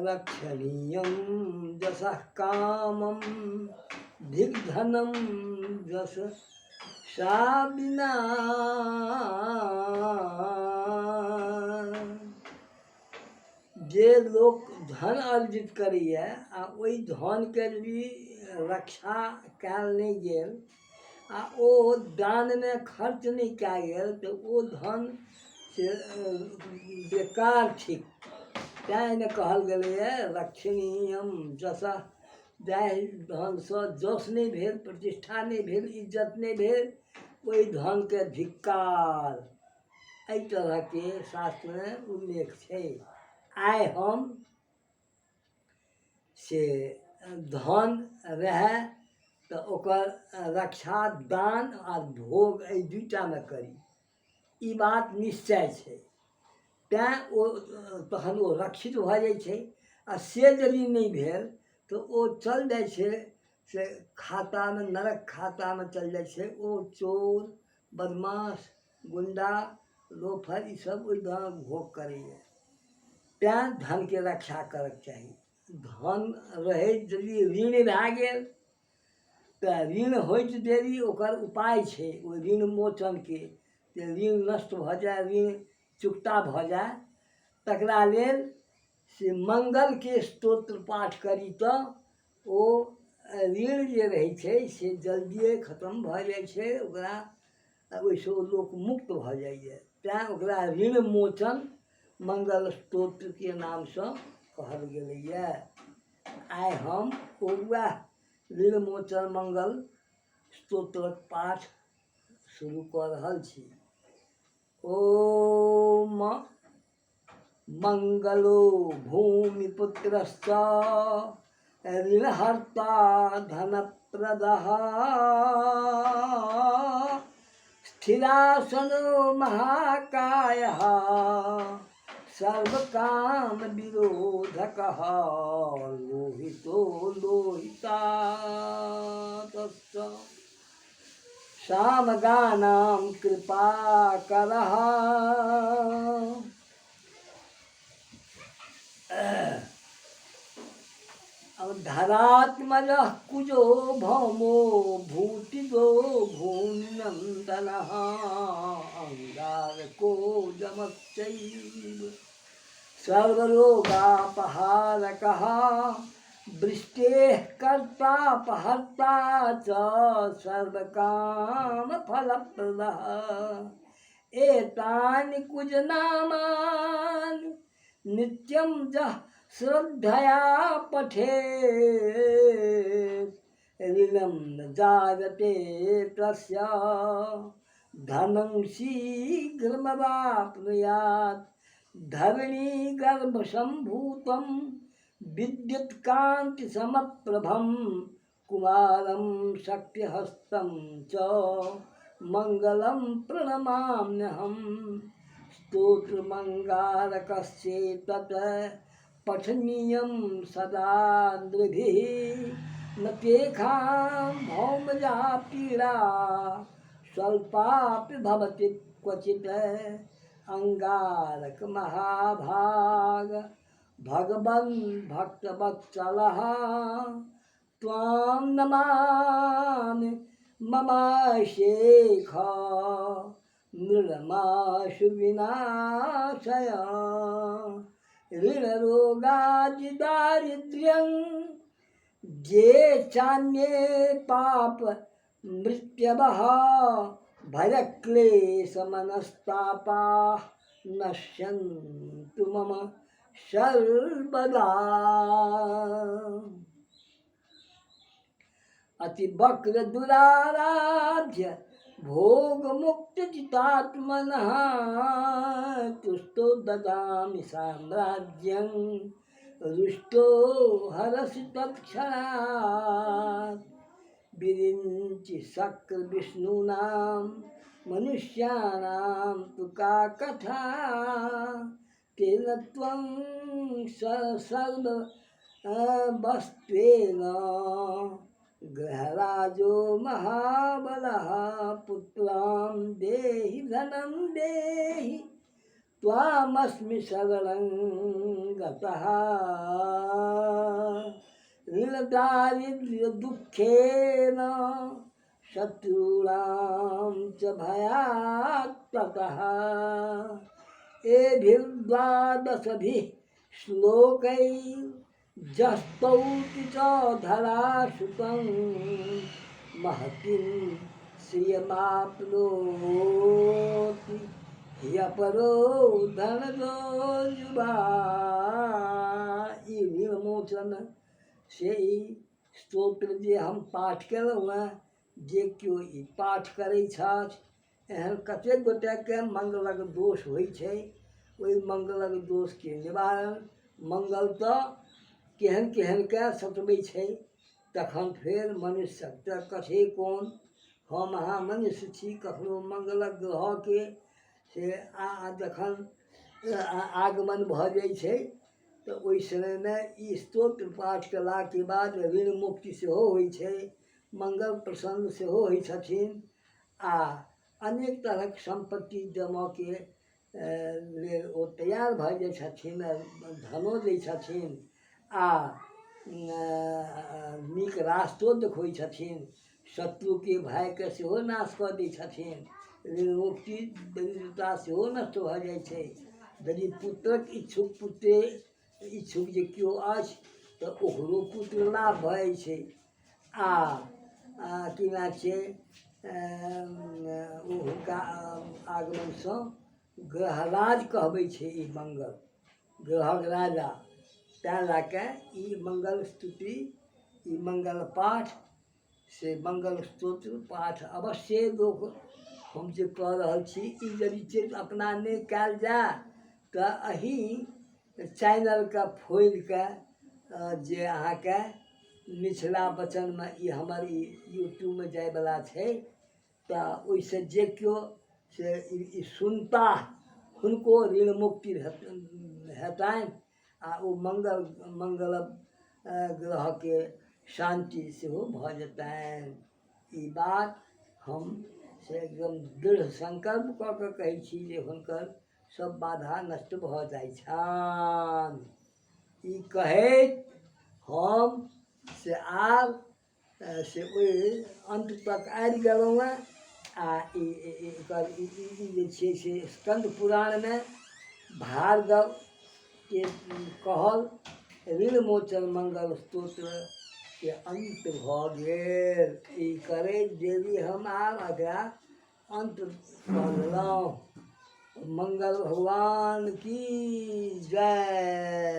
रक्षणीयं जसः कामं धिग्धनं जस साबिना। जे लोग धन अर्जित करैए आ ओहि धनके यदि रक्षा कयल नहि गेल आ ओ दानमे खर्च नहि कयल गेल तऽ ओ धन से बेकार थिक। तैँ एहिमे कहल गेलैए रक्षणीयम जसः, जाहि धनसँ जस नहि भेल, प्रतिष्ठा नहि भेल, इज्जत नहि भेल, ओहि धनके धिक्कार। एहि तरहके शास्त्रमे उल्लेख छै। आइ हम से धन रहै तऽ ओकर रक्षा दान आ भोग एहि दुइटामे करी, ई बात निश्चय छै। तैँ ओ तखन ओ रक्षित भऽ जाइ छै। आ से यदि नहि भेल तऽ ओ चलि जाइ छै से खातामे, नरक खातामे चलि जाइ छै। ओ चोर, बदमाश, गुंडा, लोफर ईसब ओहि धनक भोग करैए। तैँ धनके रक्षा करैके चाही। धन रहै यदि ऋण भए गेल तऽ ऋण होइत देरी ओकर उपाय छै, ओ ऋण मोचनके। जे ऋण नष्ट भऽ जाए, ऋण चुकता भऽ जाए, तकरा लेल से मङ्गलके स्तोत्र पाठ करी तऽ ओ ऋण जे रहै छै से जल्दिए खतम भऽ जाइ छै। ओकरा ओहिसँ ओ लोक मुक्त भऽ जाइए। तैँ ओकरा ऋण मोचन मंगल स्तोत्र के नाम से कहल गेलैए। आइ हम वएह ऋण मोचन मंगल स्तोत्रक पाठ शुरू कऽ रहल छी। ओम मंगलो भूमिपुत्रश्च ऋणहर्ता धनप्रदः स्थिरासनो महाकायः सर्वकाम विरोधकः लोहितो लोहितात्तस्य सामगानां कृपाकरः। अब धरात्मजः कुजो भौमो भूतिदो भूमिनन्दनः अंगारको जमश्चैव सर्वरोगापहारकः वृष्टेः कर्तापहर्ता च सर्वकामफलप्रदः। एतानि कुजनामानि नित्यं जः श्रद्धया पठेत् ऋणं न जायते तस्य धनं शीघ्रमवाप्नुयात्। धरणीगर्भसम्भूतं विद्युत्कान्तिसमप्रभं कुमारं शक्तिहस्तं च मङ्गलं प्रणमाम्यहम्। स्तोत्रमङ्गारकश्चेतत् पठनीयं सदा नृभिः न तेषां भौमजा पीडा स्वल्पापि भवति क्वचित्। अंगारक महाभाग भगवन् भक्तवत्सलः त्वां नमामि ममाशेख मृळमाशु विनाशय। ऋणरोगादिदारिद्र्यं ये चान्ये पाप मृत्यवः भयक्लेशमनस्तापाः नश्यन्तु मम सर्वदा। अतिवक्रदुराराध्य भोगमुक्तजितात्मनः तुष्टो ददामि साम्राज्यं रुष्टो हरसि तत्क्षणात्। विरिञ्चि शक्रविष्णूनां मनुष्याणां तु का कथा तेन त्वं सर्ववस्त्वेन गृहराजो महाबलः। पुत्रां देहि धनं देहि त्वामस्मि शरणं गतः ऋणदारिद्र्यदुःखेन शत्रूणां च भयात् ततः एभिर्द्वादशभिः श्लोकैर्जस्तौति च धरासुतं महतीं श्रियमाप्नोति ह्यपरो धनदो युवा। ई विमोचन से ई स्तोत्र जे हम पाठ केलहुँ हेँ, जे केओ ई पाठ करै छथि, एहन कतेक गोटेके मङ्गलक दोष होइ छै। ओहि मङ्गलक दोषके निवारण, मङ्गल तऽ केहन केहनके सतबै छै, तखन फेर मनुष्यक तऽ कथे कोन। हम अहाँ मनुष्य छी, कखनो मङ्गलक ग्रहके से जखन आगमन भऽ जाइ छै तऽ ओहि समयमे ई स्तोत्र पाठ कयलाके बाद ऋण मुक्ति सेहो होइ छै, मङ्गल प्रसन्न सेहो होइ छथिन, आ अनेक तरहक सम्पत्ति जमाके लेल ओ तैयार भऽ जाइ छथिन, धनो दै छथिन, आ नीक रास्तो देखबै छथिन, शत्रुके भयके सेहो नाश कऽ दै छथिन, ऋण मुक्ति दरिद्रता सेहो नष्ट भऽ जाइ छै। यदि पुत्रक इच्छुक जे केओ अछि तऽ ओकरो पुत्र लाभ भऽ जाइ छै। आ की नाम छै, हुनका आगमनसँ ग्रहराज कहबै छै ई मङ्गल, ग्रहक राजा। तैँ लऽ कऽ ई मङ्गल स्तुति, ई मङ्गल पाठ से मङ्गल स्तोत्र पाठ अवश्य लोक, हम जे कऽ रहल छी, ई यदि चीज अपना नहि कयल जाय तऽ एही चैनलके खोलिके जे अहाँके मिथिला वचनमे ई हमर ई यूट्यूबमे जाइवला छै, तऽ ओहिसँ जे केओ से ई सुनता, हुनको ऋण मुक्ति हेतनि, आ ओ मङ्गल ग्रहके शान्ति सेहो भऽ जेतनि। ई बात हम से एकदम दृढ़ संकल्प कऽ कऽ कहै छी जे हुनकर सब बाधा नष्ट भऽ जाइ छनि। ई कहैत हम से आब से ओहि अन्त तक आबि गेलहुँ हेँ। आ एकर जे छै से स्कन्द पुराणमे भार्गवके कहल ऋणमोचन मङ्गल स्तोत्रके अन्त भऽ गेल। ई करैत देवी हम आब एकरा अन्त कऽ देलहुँ। मंगल भगवान की जय।